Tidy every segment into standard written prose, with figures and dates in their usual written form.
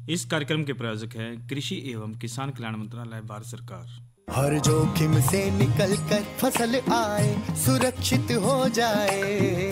इस कार्यक्रम के प्रायोजक हैं कृषि एवं किसान कल्याण मंत्रालय, भारत सरकार। हर जोखिम से निकल कर फसल आए, सुरक्षित हो जाए।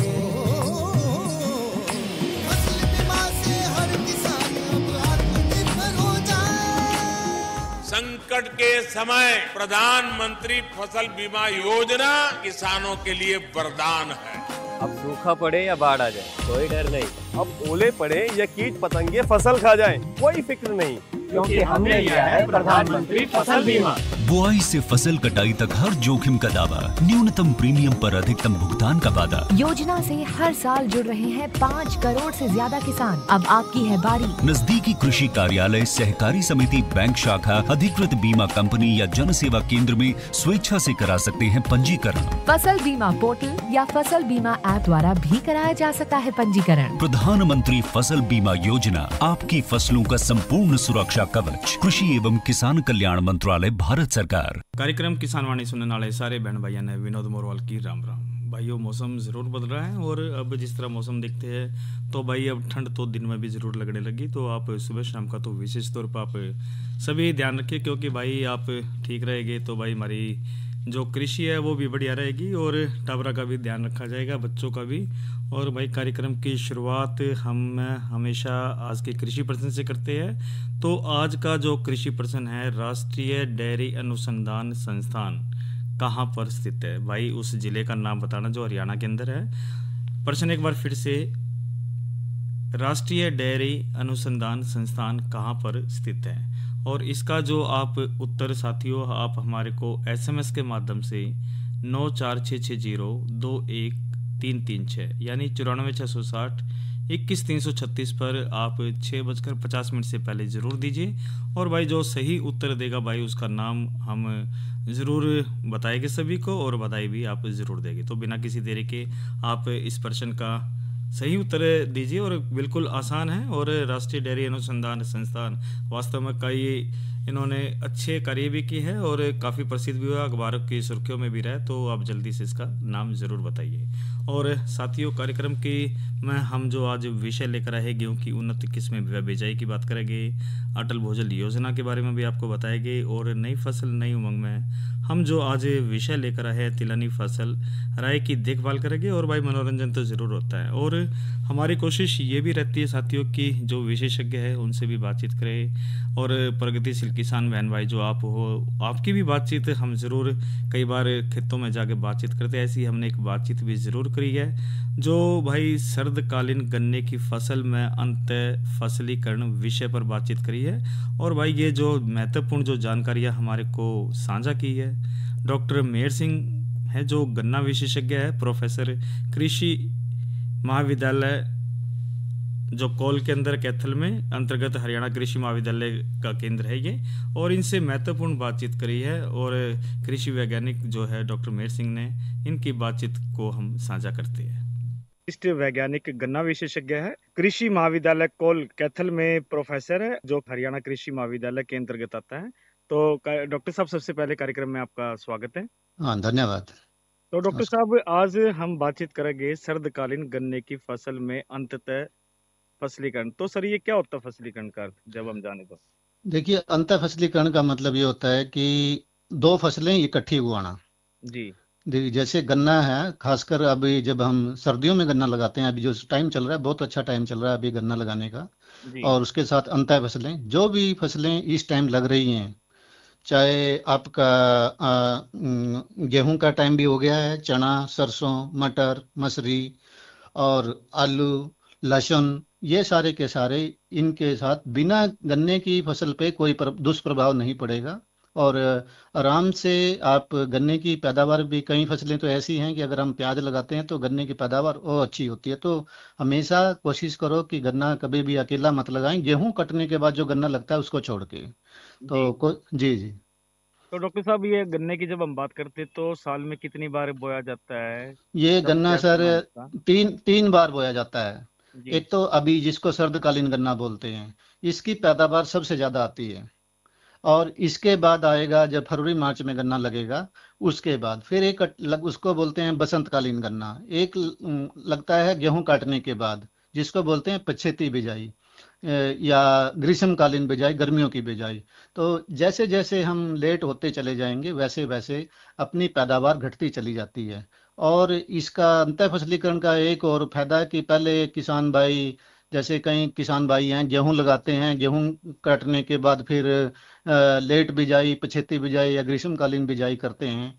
फसल बीमा से हर किसान अब आत्मनिर्भर हो जाए। संकट के समय प्रधानमंत्री फसल बीमा योजना किसानों के लिए वरदान है। अब सूखा पड़े या बाढ़ आ जाए कोई डर नहीं, अब ओले पड़े या कीट पतंगे फसल खा जाए कोई फिक्र नहीं, क्योंकि हमने लिया है प्रधानमंत्री फसल बीमा। बुआई से फसल कटाई तक हर जोखिम का दावा, न्यूनतम प्रीमियम पर अधिकतम भुगतान का वादा। योजना से हर साल जुड़ रहे हैं 5 करोड़ से ज्यादा किसान। अब आपकी है बारी। नजदीकी कृषि कार्यालय, सहकारी समिति, बैंक शाखा, अधिकृत बीमा कंपनी या जन सेवा केंद्र में स्वेच्छा से करा सकते हैं पंजीकरण। फसल बीमा पोर्टल या फसल बीमा ऐप द्वारा भी कराया जा सकता है पंजीकरण। प्रधानमंत्री फसल बीमा योजना, आपकी फसलों का संपूर्ण सुरक्षा कवच। कृषि एवं किसान कल्याण मंत्रालय, भारत सरकार। कार्यक्रम किसान वाणी सुनने वाले सारे बहन भाइयों ने विनोद मोरवाल की राम राम। भाइयों, मौसम ज़रूर बदल रहा है और अब जिस तरह मौसम देखते हैं तो भाई अब ठंड तो दिन में भी ज़रूर लगने लगी। तो आप सुबह शाम का तो विशेष तौर पर आप सभी ध्यान रखिए, क्योंकि भाई आप ठीक रहेंगे तो भाई हमारी जो कृषि है वो भी बढ़िया रहेगी और टावरा का भी ध्यान रखा जाएगा, बच्चों का भी। और भाई कार्यक्रम की शुरुआत हम हमेशा आज के कृषि प्रश्न से करते हैं। तो आज का जो कृषि प्रश्न है, राष्ट्रीय डेयरी अनुसंधान संस्थान कहाँ पर स्थित है? भाई उस जिले का नाम बताना जो हरियाणा के अंदर है। प्रश्न एक बार फिर से, राष्ट्रीय डेयरी अनुसंधान संस्थान कहाँ पर स्थित है? और इसका जो आप उत्तर साथियों आप हमारे को एसएमएस के माध्यम से 9466021336 यानी 94,660,21,336 पर आप 6:50 से पहले ज़रूर दीजिए। और भाई जो सही उत्तर देगा भाई उसका नाम हम ज़रूर बताएंगे सभी को, और बधाई भी आप ज़रूर देंगे। तो बिना किसी देरी के आप इस प्रश्न का सही उत्तर दीजिए, और बिल्कुल आसान है। और राष्ट्रीय डेयरी अनुसंधान संस्थान वास्तव में कई इन्होंने अच्छे कार्य भी किए हैं और काफ़ी प्रसिद्ध भी हुआ, अखबारों की सुर्खियों में भी रहे। तो आप जल्दी से इसका नाम ज़रूर बताइए। और साथियों, कार्यक्रम की में हम जो आज विषय लेकर आए, गेहूं की उन्नत किस्में बिजाई की बात करेंगे, अटल भूजल योजना के बारे में भी आपको बताएंगे, और नई फसल नई उमंग में हम जो आज विषय लेकर आए हैं तिलहनी फसल राय की देखभाल करेंगे। और भाई मनोरंजन तो ज़रूर होता है, और हमारी कोशिश ये भी रहती है साथियों की जो विशेषज्ञ है उनसे भी बातचीत करें, और प्रगतिशील किसान बहन भाई जो आप हो, आपकी भी बातचीत हम ज़रूर कई बार खेतों में जाके बातचीत करते हैं। ऐसी हमने एक बातचीत भी ज़रूर करी है जो भाई सर्दकालीन गन्ने की फसल में अंत फसलीकरण विषय पर बातचीत करी है। और भाई ये जो महत्वपूर्ण जो जानकारियाँ हमारे को साझा की है, डॉक्टर मेहर सिंह है जो गन्ना विशेषज्ञ है, प्रोफेसर कृषि महाविद्यालय जो कोल के अंदर कैथल में अंतर्गत हरियाणा कृषि महाविद्यालय का केंद्र है ये, और इनसे महत्वपूर्ण बातचीत करी है। और कृषि वैज्ञानिक जो है डॉक्टर मेहर सिंह ने, इनकी बातचीत को हम साझा करते हैं। वरिष्ठ वैज्ञानिक गन्ना विशेषज्ञ है, कृषि महाविद्यालय कोल कैथल में प्रोफेसर है जो हरियाणा कृषि महाविद्यालय के अंतर्गत आता है। तो डॉक्टर साहब, सबसे पहले कार्यक्रम में आपका स्वागत है। हाँ, धन्यवाद। तो डॉक्टर साहब, आज हम बातचीत करेंगे सर्दकालीन गन्ने की फसल में अंततः फसलीकरण। तो सर ये क्या होता है फसलीकरण का अर्थ, जब हम जाने तो? देखिए, अंतर फसलीकरण का मतलब ये होता है कि 2 फसलें इकट्ठी उगाना। जी। देखिए, जैसे गन्ना है, खासकर अभी जब हम सर्दियों में गन्ना लगाते हैं, अभी जो टाइम चल रहा है बहुत अच्छा टाइम चल रहा है अभी गन्ना लगाने का। और उसके साथ अंतर फसलें, जो भी फसलें इस टाइम लग रही हैं, चाहे आपका गेहूं का टाइम भी हो गया है, चना, सरसों, मटर, मसरी और आलू, लहसुन, ये सारे के सारे इनके साथ बिना गन्ने की फसल पे कोई दुष्प्रभाव नहीं पड़ेगा। और आराम से आप गन्ने की पैदावार भी, कई फसलें तो ऐसी हैं कि अगर हम प्याज लगाते हैं तो गन्ने की पैदावार और अच्छी होती है। तो हमेशा कोशिश करो कि गन्ना कभी भी अकेला मत लगाएं, गेहूं कटने के बाद जो गन्ना लगता है उसको छोड़ के। तो जी जी। तो डॉक्टर साहब, ये गन्ने की जब हम बात करते हैं तो साल में कितनी बार बोया जाता है? ये गन्ना सर तीन बार बोया जाता है। एक तो अभी जिसको सर्दकालीन गन्ना बोलते हैं, इसकी पैदावार सबसे ज्यादा आती है। और इसके बाद आएगा जब फरवरी मार्च में गन्ना लगेगा, उसके बाद फिर एक उसको बोलते हैं बसंतकालीन गन्ना। एक लगता है गेहूं काटने के बाद, जिसको बोलते हैं पछेती बिजाई। या ग्रीष्मकालीन बिजाई, गर्मियों की बिजाई। तो जैसे जैसे हम लेट होते चले जाएंगे वैसे वैसे अपनी पैदावार घटती चली जाती है। और इसका अंतः फसलीकरण का एक और फायदा है कि पहले किसान भाई, जैसे कई किसान भाई हैं गेहूं लगाते हैं, गेहूं काटने के बाद फिर लेट बिजाई, पछेती बिजाई या ग्रीष्मकालीन बिजाई करते हैं,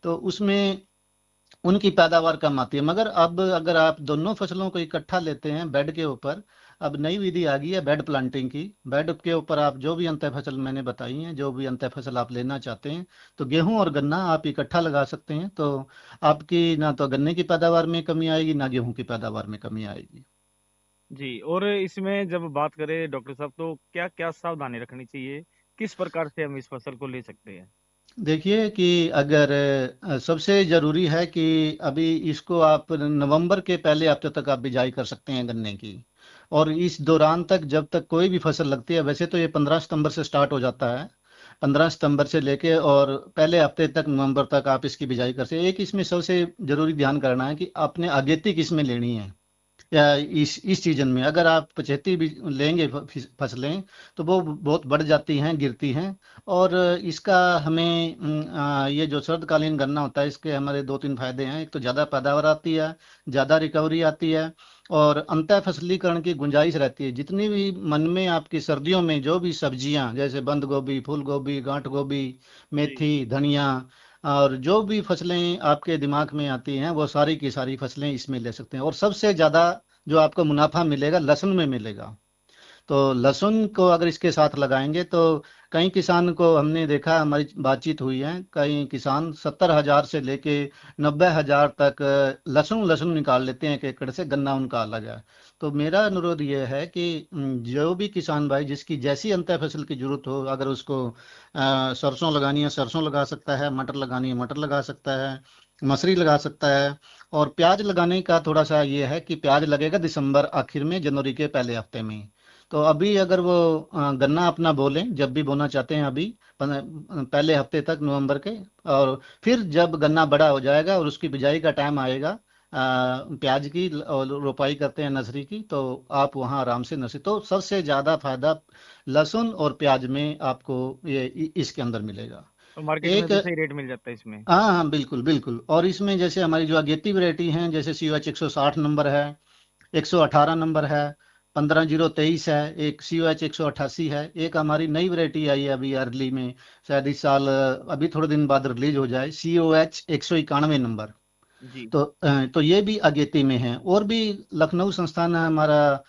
तो उसमें उनकी पैदावार कम आती है। मगर अब अगर आप दोनों फसलों को इकट्ठा लेते हैं बेड के ऊपर, अब नई विधि आ गई है बेड प्लांटिंग की। बेड के ऊपर आप जो भी अंतर फसल मैंने बताई हैं, जो भी अंतर फसल आप लेना चाहते हैं, तो गेहूं और गन्ना आप इकट्ठा लगा सकते हैं। तो आपकी ना तो गन्ने की पैदावार में कमी आएगी, ना गेहूं की पैदावार में कमी आएगी। जी, और इसमें जब बात करें डॉक्टर साहब, तो क्या क्या सावधानी रखनी चाहिए, किस प्रकार से हम इस फसल को ले सकते हैं? देखिए कि अगर सबसे जरूरी है कि अभी इसको आप नवंबर के पहले हफ्ते तक आप बिजाई कर सकते हैं गन्ने की। और इस दौरान तक जब तक कोई भी फसल लगती है, वैसे तो ये 15 सितंबर से स्टार्ट हो जाता है, 15 सितंबर से लेके और पहले हफ्ते तक नवंबर तक आप इसकी बिजाई कर सकते हैं। एक इसमें सबसे जरूरी ध्यान करना है कि आपने अगेती किस में लेनी है। या इस सीजन में अगर आप पछेती भी लेंगे फसलें, तो वो बहुत बढ़ जाती हैं, गिरती हैं। और इसका हमें ये जो शरदकालीन गन्ना होता है, इसके हमारे दो तीन फायदे हैं। एक तो ज़्यादा पैदावार आती है, ज़्यादा रिकवरी आती है, और अंतः फसलीकरण की गुंजाइश रहती है। जितनी भी मन में आपकी सर्दियों में जो भी सब्जियां, जैसे बंद गोभी, फूल गोभी, गांठ गोभी, जी। मेथी, धनिया, और जो भी फसलें आपके दिमाग में आती हैं, वो सारी की सारी फसलें इसमें ले सकते हैं। और सबसे ज़्यादा जो आपको मुनाफा मिलेगा लहसुन में मिलेगा। तो लहसुन को अगर इसके साथ लगाएंगे तो कई किसान को हमने देखा, हमारी बातचीत हुई है, कई किसान 70,000 से लेके 90,000 तक लहसुन लहसुन निकाल लेते हैं एक एकड़ से, गन्ना उनका अलग है। तो मेरा अनुरोध ये है कि जो भी किसान भाई जिसकी जैसी अंतर फसल की जरूरत हो, अगर उसको सरसों लगानी है सरसों लगा सकता है, मटर लगानी है मटर लगा सकता है, मसरी लगा सकता है। और प्याज लगाने का थोड़ा सा ये है कि प्याज लगेगा दिसंबर आखिर में, जनवरी के पहले हफ्ते में। तो अभी अगर वो गन्ना अपना बोलें, जब भी बोना चाहते हैं अभी पहले हफ्ते तक नवंबर के, और फिर जब गन्ना बड़ा हो जाएगा और उसकी बिजाई का टाइम आएगा, प्याज की और रोपाई करते हैं नर्सरी की, तो आप वहाँ आराम से नर्सरी। तो सबसे ज़्यादा फायदा लहसुन और प्याज में आपको ये इसके अंदर मिलेगा। तो मार्केट में एक भी सही रेट मिल जाता है इसमें? हाँ हाँ, बिल्कुल बिल्कुल। और इसमें जैसे हमारी जो अगेती वैरायटी हैं, जैसे COH 160 नंबर है, 118 नंबर है, 15-023 है, एक COH 188 है। एक हमारी नई वैरायटी आई है अभी अर्ली में, शायद इस साल अभी थोड़े दिन बाद रिलीज हो जाए, COH 191 नंबर। जी। तो ये भी अगेती में है। और भी लखनऊ संस्थान है हमारा,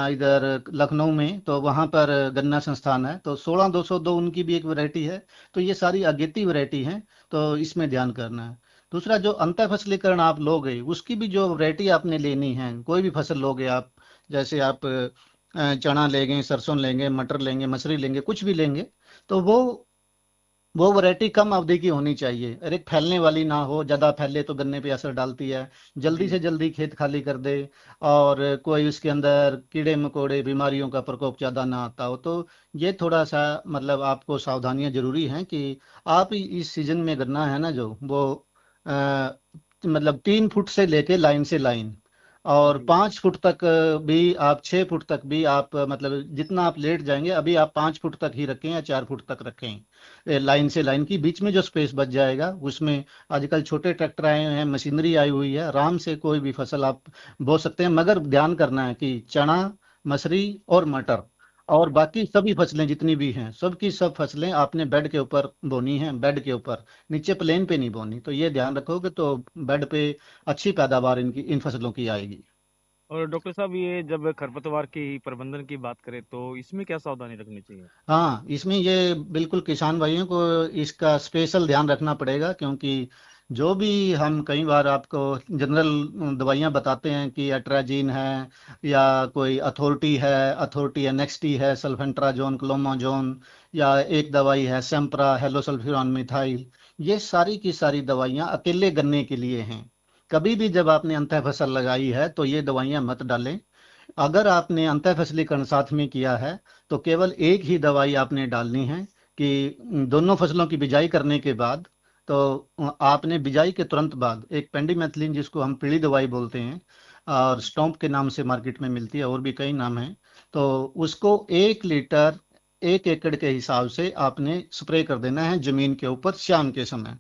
इधर लखनऊ में, तो वहाँ पर गन्ना संस्थान है, तो 16-202 उनकी भी एक वैरायटी है। तो ये सारी अगेती वैरायटी है, तो इसमें ध्यान करना है। दूसरा, जो अंतर फसलीकरण आप लोगे उसकी भी जो वैरायटी आपने लेनी है, कोई भी फसल लोगे आप, जैसे आप चना लेंगे, सरसों लेंगे, मटर लेंगे, मसरी लेंगे, कुछ भी लेंगे, तो वो वैरायटी कम अवधि की होनी चाहिए। अरे फैलने वाली ना हो, ज़्यादा फैले तो गन्ने पे असर डालती है। जल्दी जी। से जल्दी खेत खाली कर दे, और कोई उसके अंदर कीड़े मकोड़े बीमारियों का प्रकोप ज़्यादा ना आता हो। तो ये थोड़ा सा मतलब आपको सावधानियां जरूरी हैं कि आप इस सीजन में गन्ना है ना जो वो अ, मतलब 3 फुट से लेके लाइन से लाइन, और जी। 5 फुट तक भी आप, 6 फुट तक भी आप, मतलब जितना आप लेट जाएंगे अभी आप 5 फुट तक ही रखें या 4 फुट तक रखें। लाइन से लाइन की बीच में जो स्पेस बच जाएगा उसमें आजकल छोटे ट्रैक्टर आए हैं, मशीनरी आई हुई है, आराम से कोई भी फसल आप बो सकते हैं। मगर ध्यान करना है कि चना, मसरी और मटर और बाकी सभी फसलें जितनी भी हैं, सबकी सब फसलें आपने बेड के ऊपर बोनी है, बेड के ऊपर, नीचे प्लेन पे नहीं बोनी। तो ये ध्यान रखोगे तो बेड पे अच्छी पैदावार इनकी, इन फसलों की आएगी। और डॉक्टर साहब, ये जब खरपतवार की प्रबंधन की बात करें तो इसमें क्या सावधानी रखनी चाहिए? हाँ, इसमें ये बिल्कुल किसान भाइयों को इसका स्पेशल ध्यान रखना पड़ेगा, क्योंकि जो भी हम कई बार आपको जनरल दवाइयाँ बताते हैं कि अट्राजीन है, या कोई अथॉरिटी है, नेक्सटी है, सल्फेंट्राजोन, क्लोमाजोन, या एक दवाई है सेम्प्रा, हेलोसल्फ्यूरान मिथाइल, ये सारी की सारी दवाइयाँ अकेले गन्ने के लिए हैं। कभी भी जब आपने अंतः फसल लगाई है तो ये दवाइयाँ मत डालें। अगर आपने अंतः फसलीकरण साथ में किया है तो केवल एक ही दवाई आपने डालनी है, कि दोनों फसलों की बिजाई करने के बाद, तो आपने बिजाई के तुरंत बाद एक पेंडिमेथिलिन, जिसको हम पीली दवाई बोलते हैं, और स्टॉम्प के नाम से मार्केट में मिलती है, और भी कई नाम हैं। तो उसको 1 लीटर 1 एकड़ के हिसाब से आपने स्प्रे कर देना है जमीन के ऊपर शाम के समय,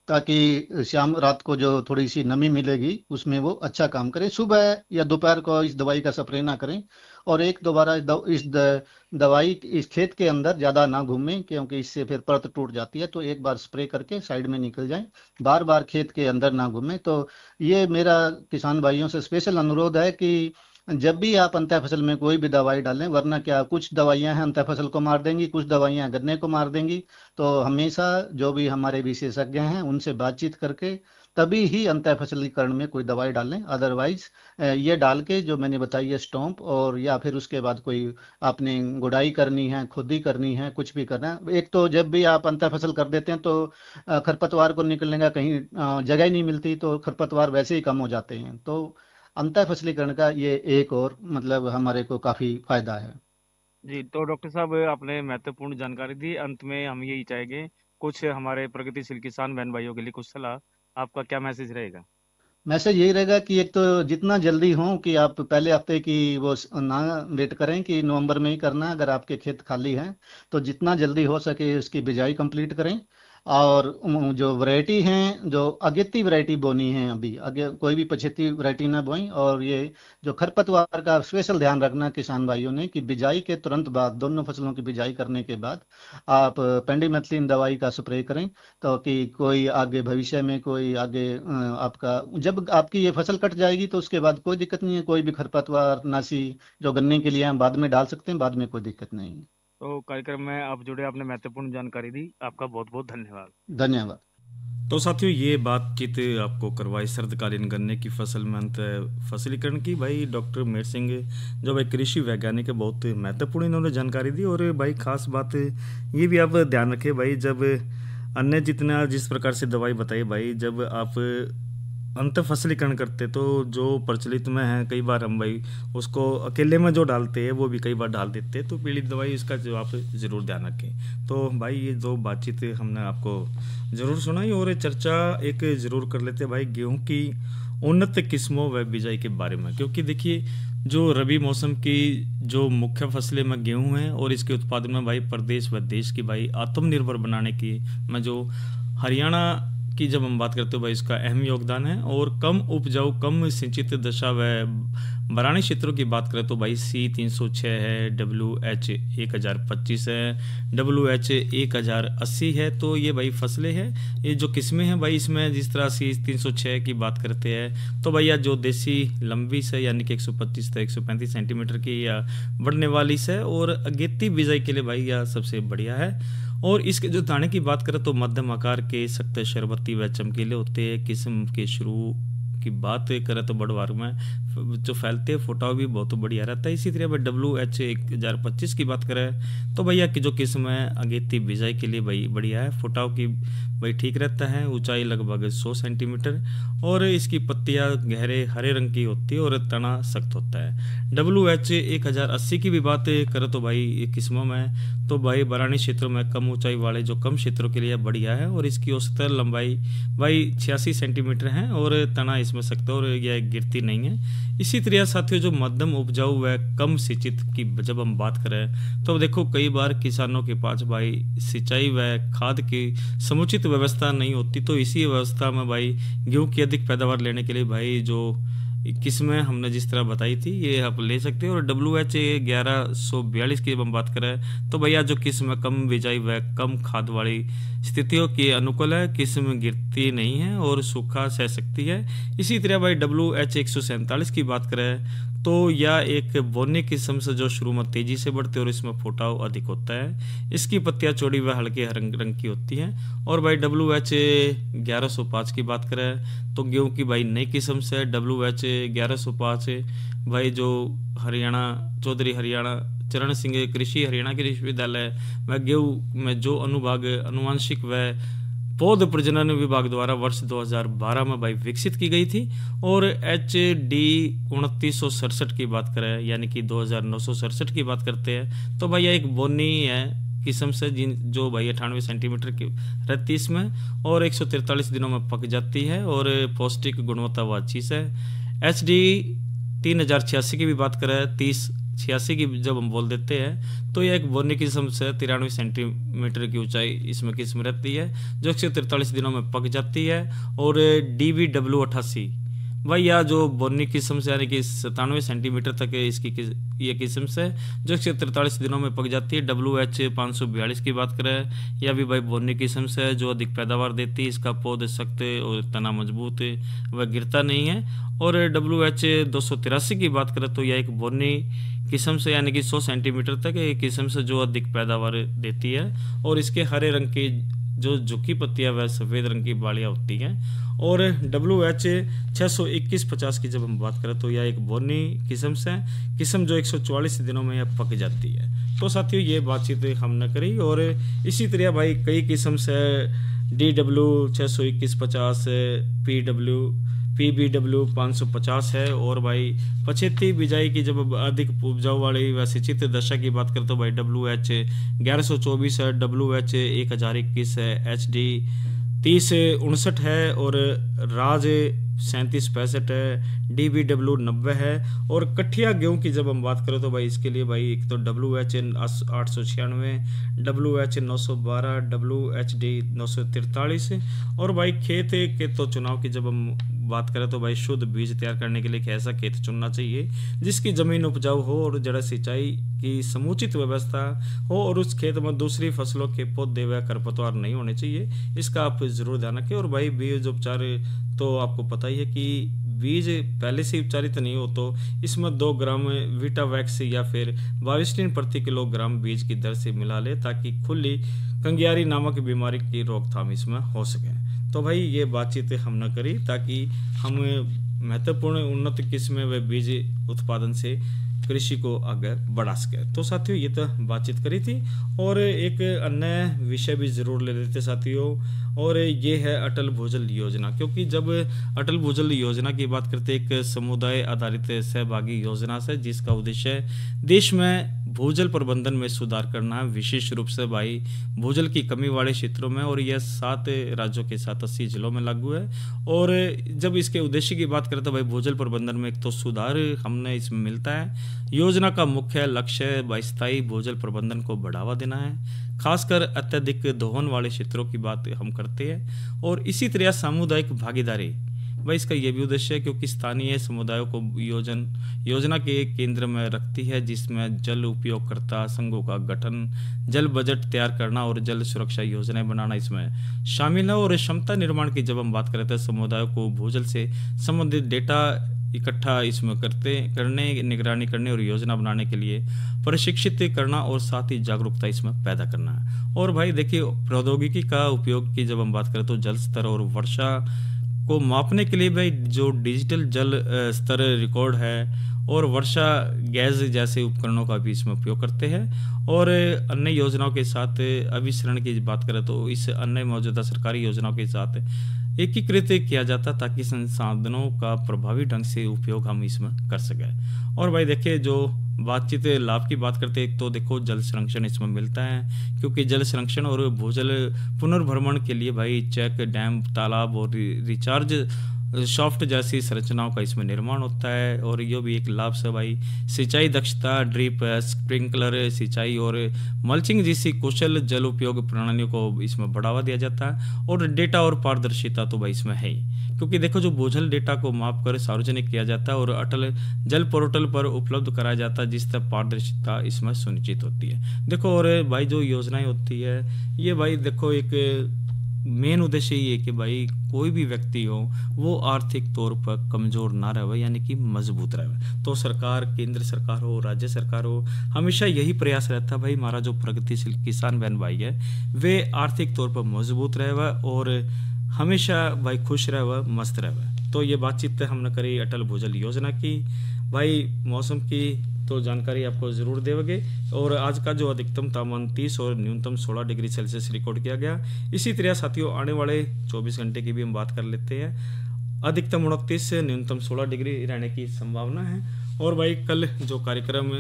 ताकि शाम रात को जो थोड़ी सी नमी मिलेगी उसमें वो अच्छा काम करे। सुबह या दोपहर को इस दवाई का स्प्रे ना करें, और एक दोबारा दवाई इस खेत के अंदर ज़्यादा ना घूमें, क्योंकि इससे फिर परत टूट जाती है। तो एक बार स्प्रे करके साइड में निकल जाएं, बार बार खेत के अंदर ना घूमें। तो ये मेरा किसान भाइयों से स्पेशल अनुरोध है कि जब भी आप अंतर फसल में कोई भी दवाई डालें, वरना क्या कुछ दवाइयां हैं अंतर फसल को मार देंगी, कुछ दवाइयां गन्ने को मार देंगी। तो हमेशा जो भी हमारे विशेषज्ञ हैं उनसे बातचीत करके तभी ही अंतर फसलीकरण में कोई दवाई डालें। अदरवाइज ये डाल के जो मैंने बताई है स्टॉम्प, और या फिर उसके बाद कोई आपने गुड़ाई करनी है, खुदी करनी है, कुछ भी करना है। एक तो जब भी आप अंतर फसल कर देते हैं तो खरपतवार को निकलने का कहीं जगह ही नहीं मिलती, तो खरपतवार वैसे ही कम हो जाते हैं। तो अंतर फसलीकरण का ये एक और मतलब हमारे को काफी फायदा है। जी, तो डॉक्टर साहब आपने महत्वपूर्ण जानकारी दी। अंत में हम यही चाहेंगे, कुछ हमारे प्रगतिशील किसान बहन भाइयों के लिए कुछ सलाह, आपका क्या मैसेज रहेगा? मैसेज यही रहेगा कि एक तो जितना जल्दी हो कि आप पहले हफ्ते की वो ना वेट करें कि नवंबर में ही करना। अगर आपके खेत खाली हैं तो जितना जल्दी हो सके उसकी बिजाई कंप्लीट करें। और जो वैरायटी हैं, जो अगेती वैरायटी बोनी है, अभी आगे कोई भी पछेती वैरायटी ना बोएं। और ये जो खरपतवार का स्पेशल ध्यान रखना किसान भाइयों ने कि बिजाई के तुरंत बाद, दोनों फसलों की बिजाई करने के बाद आप पेंडिमेथलिन दवाई का स्प्रे करें, तो कि कोई आगे भविष्य में कोई आगे आपका जब आपकी ये फसल कट जाएगी तो उसके बाद कोई दिक्कत नहीं है। कोई भी खरपतवार नाशी जो गन्ने के लिए हम बाद में डाल सकते हैं, बाद में कोई दिक्कत नहीं है। तो कार्यक्रम में आप जुड़े, आपने महत्वपूर्ण जानकारी दी, आपका बहुत बहुत धन्यवाद। धन्यवाद। तो साथियों, ये बातचीत आपको करवाई शरदकालीन गन्ने की फसल में अंत फसलीकरण की भाई डॉक्टर मेहर सिंह, जो भाई कृषि वैज्ञानिक है, बहुत महत्वपूर्ण इन्होंने जानकारी दी। और भाई खास बात ये भी आप ध्यान रखें भाई, जब अन्य जितना जिस प्रकार से दवाई बताई भाई, जब आप अंतर फसलीकरण करते तो जो प्रचलित में है, कई बार हम भाई उसको अकेले में जो डालते हैं वो भी कई बार डाल देते हैं। तो पीड़ित दवाई इसका जो आप ज़रूर ध्यान रखें। तो भाई ये जो बातचीत हमने आपको ज़रूर सुनाई, और चर्चा एक ज़रूर कर लेते हैं भाई गेहूं की उन्नत किस्मों व बिजाई के बारे में। क्योंकि देखिए, जो रबी मौसम की जो मुख्य फसलें में गेहूं हैं, और इसके उत्पादन में भाई प्रदेश व देश की भाई आत्मनिर्भर बनाने की में जो हरियाणा की जब हम बात करते हो भाई, इसका अहम योगदान है। और कम उपजाऊ, कम सिंचित दशा व बरानी क्षेत्रों की बात करें तो भाई C306 है, WH 1025 है, WH 1080 है। तो ये भाई फसलें हैं, ये जो किस्में हैं भाई, इसमें जिस तरह C306 की बात करते हैं तो भैया जो देसी लंबी से यानी कि 125 से 135 सेंटीमीटर की या बढ़ने वाली से, और अगेती बिजाई के लिए भाई यह सबसे बढ़िया है। और इसके जो दाने की बात करें तो मध्यम आकार के, सख्त शरबती व चमकीले होते हैं। किस्म के शुरू की बात करें तो बड़ वर्ग में जो फैलते हैं, फुटाव भी बहुत बढ़िया रहता है। इसी तरह भाई WH 1025 की बात करें तो भैया की जो किस्म है अगेती बिजाई के लिए भाई बढ़िया है। फुटाव की भाई ठीक रहता है, ऊंचाई लगभग 100 सेंटीमीटर, और इसकी पत्तियां गहरे हरे रंग की होती है और तना सख्त होता है। WH 1080 की भी बात करें तो भाई किस्मों में तो भाई बरानी क्षेत्रों में कम ऊंचाई वाले जो कम क्षेत्रों के लिए बढ़िया है, और इसकी औसत लंबाई भाई 86 सेंटीमीटर है, और तना इसमें सख्त है और यह गिरती नहीं है। इसी तरह साथियों, जो मध्यम उपजाऊ व कम सिंचित की जब हम बात करें तो देखो, कई बार किसानों के पास भाई सिंचाई व खाद की समुचित व्यवस्था नहीं होती। तो इसी व्यवस्था में भाई गेहूं की अधिक पैदावार लेने के लिए भाई जो किस्में हमने जिस तरह बताई थी ये आप ले सकते हो। और WH 1142 की हम बात करें तो भैया जो किस्म कम बिजाई व कम खाद वाली स्थितियों के अनुकूल है, किस्म गिरती नहीं है और सूखा सह सकती है। इसी तरह भाई WH 147 की बात करें तो यह एक बोनी किस्म से जो शुरू में तेजी से बढ़ती है और इसमें फुटाव अधिक होता है। इसकी पत्तियां चौड़ी व हल्के रंग की होती हैं। और भाई WH 1105 की बात करें तो गेहूं की भाई नई किस्म से WH 1105 भाई जो हरियाणा चौधरी हरियाणा चरण सिंह कृषि हरियाणा कृषि विश्वविद्यालय व गेहूं में जो अनुभाग अनुवांशिक व पौध प्रजनन विभाग द्वारा वर्ष 2012 में भाई विकसित की गई थी। और HD 2967 की बात करें यानी कि 2967 की बात करते हैं तो भाई यह एक बोनी है किस्म से जो भाई 98 सेंटीमीटर की रहती इसमें और 143 दिनों में पक जाती है और पौष्टिक गुणवत्ता वो अच्छी से। HD 3086 की भी बात करें, 3086 की जब हम बोल देते हैं तो यह एक बोनी किस्म से 93 सेंटीमीटर की ऊंचाई इसमें किस्म रहती है, जो 143 दिनों में पक जाती है। और DBW88 भाई यह जो बोनी किस्म से यानी कि 97 सेंटीमीटर तक इसकी ये किस्म से जो 143 दिनों में पक जाती है। WH542 की बात करें, यह भी भाई बोनी किस्म से है जो अधिक पैदावार देती है। इसका पौध सख्त और तना मजबूत व गिरता नहीं है। और WH283 की बात करें तो यह एक बोनी किस्म से यानी कि 100 सेंटीमीटर तक एक किस्म से जो अधिक पैदावार देती है। और इसके हरे रंग की जो झुकी पत्तियां व सफ़ेद रंग की बालियां होती हैं। और WH62150 की जब हम बात करें तो यह एक बोनी किस्म से किस्म जो 144 दिनों में यह पक जाती है। तो साथियों ये बातचीत हमने करी। और इसी तरह भाई कई किस्म से DW62150, PBW 550 है। और भाई पछेती बिजाई की जब अधिक उपजाऊ वाली व सिंचित दशा की बात करें तो भाई WH 1124 है, WH 1021 है, HD 3059 है और राज 3765 है, DBW 90 है। और कठिया गेहूं की जब हम बात करें तो भाई इसके लिए भाई एक तो WH 896, WH 912, WHD 943। और भाई खेत के तो चुनाव की जब हम बात करें तो भाई शुद्ध बीज तैयार करने के लिए एक ऐसा खेत चुनना चाहिए जिसकी जमीन उपजाऊ हो और जड़ सिंचाई की समुचित व्यवस्था हो और उस खेत में दूसरी फसलों के पौधे व खरपतवार नहीं होने चाहिए। इसका आप जरूर ध्यान रखें। और भाई बीज उपचार तो आपको पता ही है कि बीज पहले से उपचारित नहीं हो तो इसमें 2 ग्राम विटावैक्स या फिर 22 प्रति किलोग्राम बीज की दर से मिला ले ताकि खुली कंगियारी नामक बीमारी की रोकथाम इसमें हो सके। तो भाई ये बातचीत हमने करी ताकि हम महत्वपूर्ण उन्नत किस्में व बीज उत्पादन से कृषि को आगे बढ़ा सके। तो साथियों ये तो बातचीत करी थी। और एक अन्य विषय भी जरूर ले लेते साथियों, और ये है अटल भूजल योजना। क्योंकि जब अटल भूजल योजना की बात करते एक समुदाय आधारित सहभागी योजना से जिसका उद्देश्य देश में भूजल प्रबंधन में सुधार करना है, विशेष रूप से भाई भूजल की कमी वाले क्षेत्रों में। और यह 7 राज्यों के साथ 80 जिलों में लागू है। और जब इसके उद्देश्य की बात करें तो भाई भूजल प्रबंधन में एक तो सुधार हमने इसमें मिलता है। योजना का मुख्य लक्ष्य स्थायी भूजल प्रबंधन को बढ़ावा देना है, खासकर अत्यधिक दोहन वाले क्षेत्रों की बात हम करते हैं। और इसी तरह सामुदायिक भागीदारी भाई इसका यह भी उद्देश्य है क्योंकि स्थानीय समुदायों को योजना के केंद्र में रखती है, जिसमें जल उपयोगकर्ता संघों का गठन, जल बजट तैयार करना और जल सुरक्षा योजनाएं बनाना इसमें शामिल है। और क्षमता निर्माण की जब हम बात करते हैं समुदायों को भूजल से संबंधित डेटा इकट्ठा इसमें करने, निगरानी करने और योजना बनाने के लिए प्रशिक्षित करना और साथ ही जागरूकता इसमें पैदा करना है। और भाई देखिए प्रौद्योगिकी का उपयोग की जब हम बात करें तो जल स्तर और वर्षा को मापने के लिए भाई जो डिजिटल जल स्तर रिकॉर्ड है और वर्षा गैस जैसे उपकरणों का भी इसमें उपयोग करते हैं। और अन्य योजनाओं के साथ अभिसरण की बात करें तो इस अन्य मौजूदा सरकारी योजनाओं के साथ एकीकृत किया जाता ताकि संसाधनों का प्रभावी ढंग से उपयोग हम इसमें कर सकें। और भाई देखिए जो बातचीत लाभ की बात करते हैं तो देखो जल संरक्षण इसमें मिलता है क्योंकि जल संरक्षण और भूजल पुनर्भ्रमण के लिए भाई चेक डैम, तालाब और रिचार्ज सॉफ्ट जैसी संरचनाओं का इसमें निर्माण होता है। और ये भी एक लाभ से भाई सिंचाई दक्षता, ड्रिप, स्प्रिंकलर सिंचाई और मल्चिंग जैसी कुशल जल उपयोग प्रणालियों को इसमें बढ़ावा दिया जाता है। और डेटा और पारदर्शिता तो भाई इसमें है ही क्योंकि देखो जो भूजल डेटा को माप कर सार्वजनिक किया जाता है और अटल जल पोर्टल पर उपलब्ध कराया जाता है जिससे पारदर्शिता इसमें सुनिश्चित होती है। देखो और भाई जो योजनाएं होती है ये भाई देखो एक मेन उद्देश्य ये है कि भाई कोई भी व्यक्ति हो वो आर्थिक तौर पर कमजोर ना रहे यानी कि मजबूत रहे। तो सरकार, केंद्र सरकार हो, राज्य सरकार हो, हमेशा यही प्रयास रहता है भाई हमारा जो प्रगतिशील किसान बहन भाई है वे आर्थिक तौर पर मजबूत रहे और हमेशा भाई खुश रहे, मस्त रहे। तो ये बातचीत हमने करी अटल भूजल योजना की। भाई मौसम की तो जानकारी आपको जरूर देंगे। और आज का जो अधिकतम तापमान 30 और न्यूनतम 16 डिग्री सेल्सियस रिकॉर्ड किया गया। इसी तरह साथियों आने वाले 24 घंटे की भी हम बात कर लेते हैं। अधिकतम 29 से न्यूनतम 16 डिग्री रहने की संभावना है। और भाई कल जो कार्यक्रम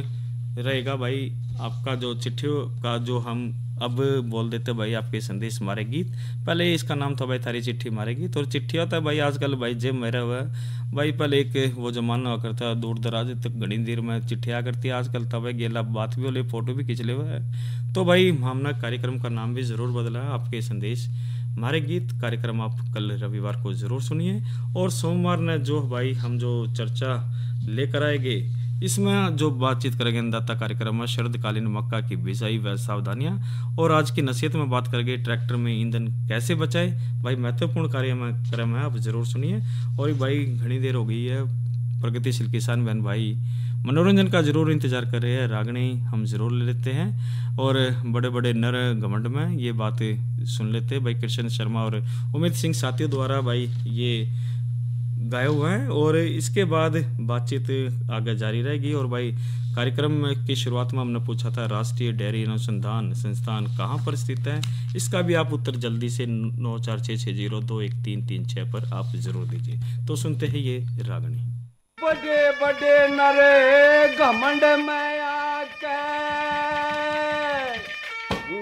रहेगा भाई आपका जो चिट्ठियों का जो हम अब बोल देते भाई आपके संदेश मारे गीत। पहले इसका नाम था भाई थारी चिट्ठी मारे गीत, और चिट्ठी होता है भाई आजकल भाई जेब मेरा हुआ है भाई। पहले एक वो जमाना हुआ करता दूर दराज तक घनी देर में चिट्ठी आ करती है, आजकल तब है गेला बात भी हो ले, फोटो भी खींच ले हुआ है। तो भाई हमने कार्यक्रम का नाम भी ज़रूर बदला है, आपके संदेश हमारे गीत कार्यक्रम आप कल रविवार को ज़रूर सुनिए। और सोमवार ने जो भाई हम जो चर्चा लेकर आएंगे, इसमें जो बातचीत करेंगे अन्नदाता कार्यक्रम में शरदकालीन मक्का की बिजाई व सावधानियां, और आज की नसीहत में बात करेंगे ट्रैक्टर में ईंधन कैसे बचाए। भाई महत्वपूर्ण कार्यक्रम है, आप जरूर सुनिए। और भाई घनी देर हो गई है, प्रगतिशील किसान बहन भाई मनोरंजन का जरूर इंतजार कर रहे हैं, रागनी हम जरूर ले लेते हैं। और बड़े बड़े नर घमंड में ये बात सुन लेते हैं भाई, कृष्ण शर्मा और उमेश सिंह साथियों द्वारा भाई ये गाया हुआ है। और इसके बाद बातचीत आगे जारी रहेगी। और भाई कार्यक्रम की शुरुआत में हमने पूछा था राष्ट्रीय डेयरी अनुसंधान संस्थान कहाँ पर स्थित है, इसका भी आप उत्तर जल्दी से 9466021336 पर आप जरूर दीजिए। तो सुनते हैं ये रागनी। बड़े बड़े नरे घमंड में आके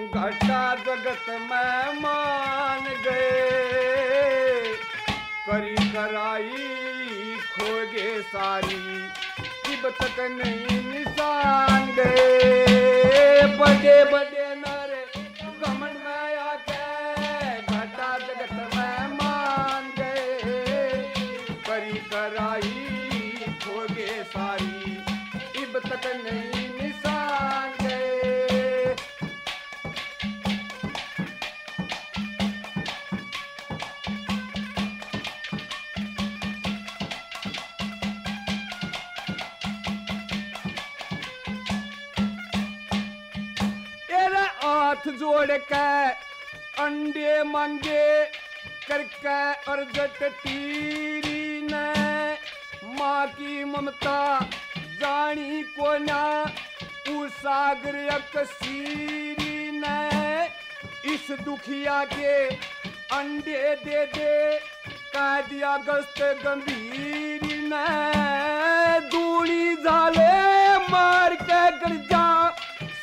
घटा जगत में मान गए, करी कराई खोगे सारी जब तक नहीं निशान गए। बड़े बड़े नरे घमंड में आके घटा जगत में मान गए, करी कराई खोगे सारी इब तक नहीं निशान गए। तेरे हाथ जोड़ के अंडे मांगे करके और जट टीरी ने माँ की ममता जानी को ना उस सागर अकसीरी ने, इस दुखिया के अंडे दे दे कह दिया गस्त गंभीरी ने, दूली झाले मार के गर जा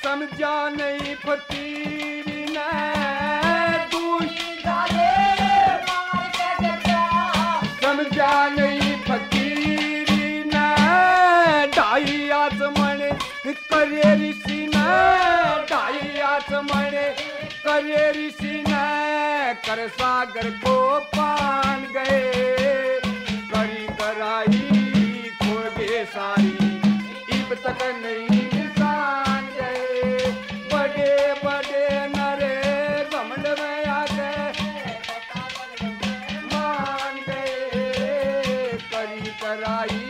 समझा नहीं फकीरी ने, दूली झाले मार के गर जा समझा नहीं फकीरी ने, ढाई आचमण करे ऋषि ने, ढाई आचमण करे ऋषि ने, कर सागर को पान गए, करी कराई खोगे सारी इब तक नहीं निशान गए। बड़े बड़े नरे घमंड में आके मान गए, करी कराई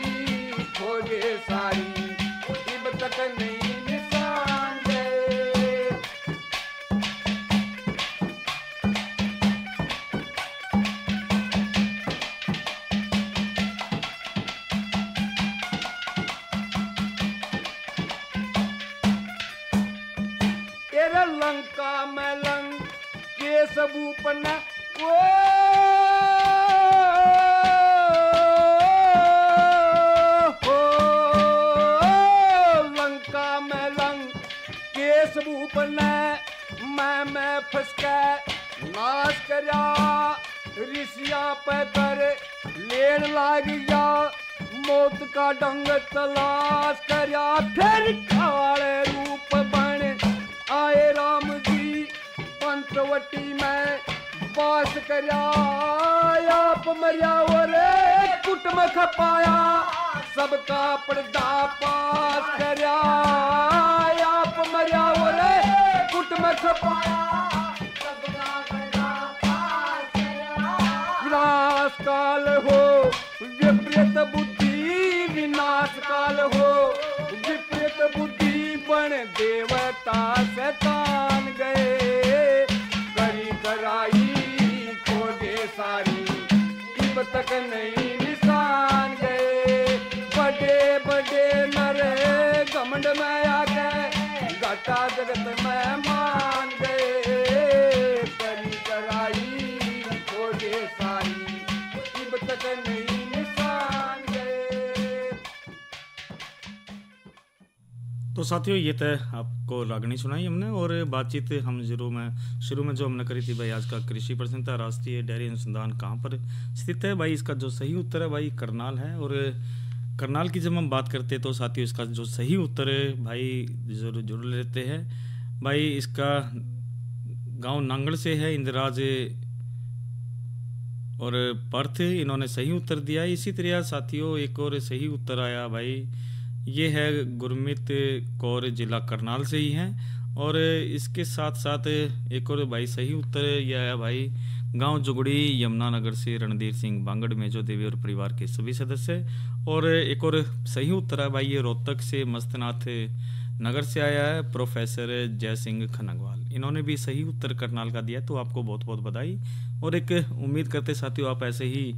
खोगे सारी इब तक नहीं निशान गए। तेरे लंका में लंग के सबूपन ओ लंका में लंग के सबूपन मैं फंस के नाश करया, ऋषिया पे कर लेन लाग गया, मौत का डंग तलाश करया, फिर काले रूप बन आए राम जी पंचवटी में पास करया, आप मरिया और कुट में खपाया, सबका पर्दा पास करया, आप मरिया और कुट में खपाया, सबका पर्दा पास करया। विनाश काल हो विपरीत बुद्धि, विनाश काल हो विपरीत बुद्धि, बन देवता शैतान गए, करी कराई खोगे सारी इब तक नहीं निशान गए। बड़े बड़े नरे घमंड में आके घाटा जगत में मान गए, करी कराई खोगे सारी इब तक नहीं निशान गए। तो साथियों ये तो आपको रागनी सुनाई हमने, और बातचीत हम शुरू में जो हमने करी थी भाई, आज का कृषि प्रश्न था, राष्ट्रीय डेयरी अनुसंधान कहाँ पर स्थित है भाई। इसका जो सही उत्तर है भाई करनाल है। और करनाल की जब हम बात करते हैं तो साथियों इसका जो सही उत्तर है भाई जरूर लेते हैं भाई। इसका गांव नांगड़ से है इंदिराज और पर्थ, इन्होंने सही उत्तर दिया है। इसी तरह साथियों एक और सही उत्तर आया भाई, ये है गुरमीत कौर, जिला करनाल से ही है। और इसके साथ साथ एक और भाई सही उत्तर यह आया भाई, गांव जुगड़ी यमुनानगर से रणधीर सिंह बांगड़ में जो देवी और परिवार के सभी सदस्य। और एक और सही उत्तर है भाई, ये रोहतक से मस्तनाथ नगर से आया है प्रोफेसर जय सिंह खनगवाल, इन्होंने भी सही उत्तर करनाल का दिया। तो आपको बहुत बहुत बधाई, और एक उम्मीद करते साथियों आप ऐसे ही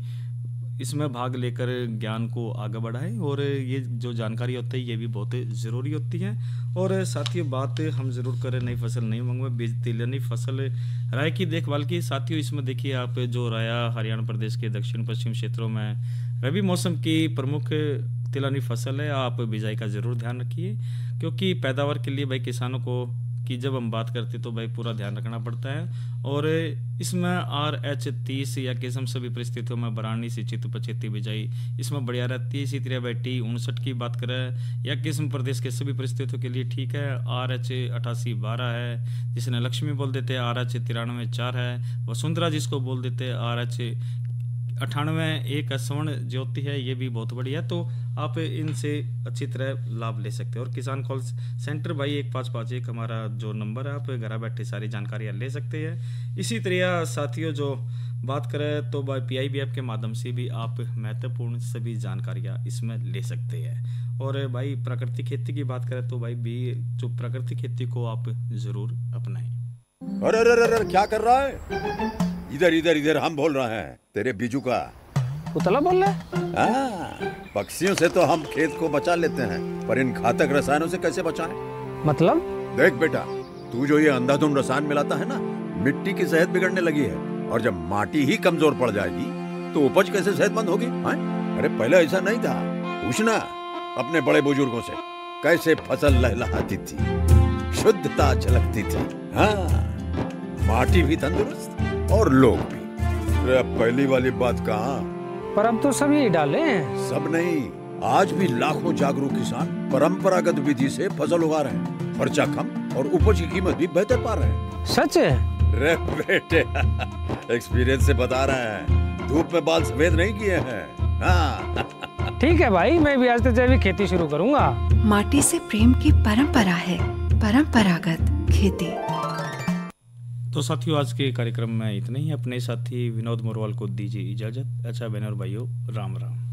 इसमें भाग लेकर ज्ञान को आगे बढ़ाएं, और ये जो जानकारी होती है ये भी बहुत ज़रूरी होती है। और साथियों बात हम ज़रूर करें नई फसल नई उमंग में बीज तिलहनी फसल राय की देखभाल की। साथियों इसमें देखिए आप, जो राया हरियाणा प्रदेश के दक्षिण पश्चिम क्षेत्रों में रबी मौसम की प्रमुख तिलहनी फसल है। आप बिजाई का ज़रूर ध्यान रखिए, क्योंकि पैदावार के लिए भाई किसानों को की जब हम बात करते तो भाई पूरा ध्यान रखना पड़ता है। और इसमें RH30 या किस्म सभी परिस्थितियों में बरानी सिंचित 75 बिजाई इसमें बढ़िया रहती है। इसी तरह भाई T59 की बात करें या किस्म प्रदेश के सभी परिस्थितियों के लिए ठीक है। RH8812 है जिसने लक्ष्मी बोल देते हैं, RH93 है वसुंधरा जिसको बोल देते हैं, RH98 एक स्वर्ण ज्योति है, ये भी बहुत बढ़िया। तो आप इनसे अच्छी तरह लाभ ले सकते हैं। और किसान कॉल सेंटर भाई 1551 हमारा जो नंबर है, आप घर बैठे सारी जानकारियाँ ले सकते हैं। इसी तरह साथियों जो बात करें तो भाई PIB ऐप के माध्यम से भी आप महत्वपूर्ण सभी जानकारियाँ इसमें ले सकते हैं। और भाई प्राकृतिक खेती की बात करें तो भाई भी जो प्राकृतिक खेती को आप ज़रूर अपनाएं। अरे अरे अरे क्या कर रहा है? इधर इधर इधर हम बोल रहे हैं तेरे बीजू का। उतला बोल रहा है? पक्षियों से तो हम खेत को बचा लेते हैं, पर इन घातक रसायनों से कैसे बचाएं? मतलब? देख बेटा, तू जो ये अंधाधुंध रसायन मिलाता है ना, मिट्टी की सेहत बिगड़ने लगी है। और जब माटी ही कमजोर पड़ जाएगी तो उपज कैसे सेहतमंद होगी? अरे पहले ऐसा नहीं था, पूछना अपने बड़े बुजुर्गों से, कैसे फसल लहलहाती थी, शुद्धता झलकती थी। हाँ, माटी भी तंदुरुस्त और लोग भी। अरे अब पहली वाली बात कहाँ? पर अब तो सभी डाले हैं। सब नहीं, आज भी लाखों जागरूक किसान परंपरागत विधि से फसल उगा रहे हैं। खर्चा कम और उपज की कीमत भी बेहतर पा रहे हैं। सच है? रे बेटे एक्सपीरियंस से बता रहे हैं, धूप में बाल सफेद नहीं किए हैं। हाँ। ठीक है भाई, मैं भी आज से जैविक खेती शुरू करूंगा। माटी से प्रेम की परंपरा है परंपरागत खेती। तो साथियों आज के कार्यक्रम में इतना ही। अपने साथी विनोद मोरवाल को दीजिए इजाजत। अच्छा बहनों और भाइयों, राम राम।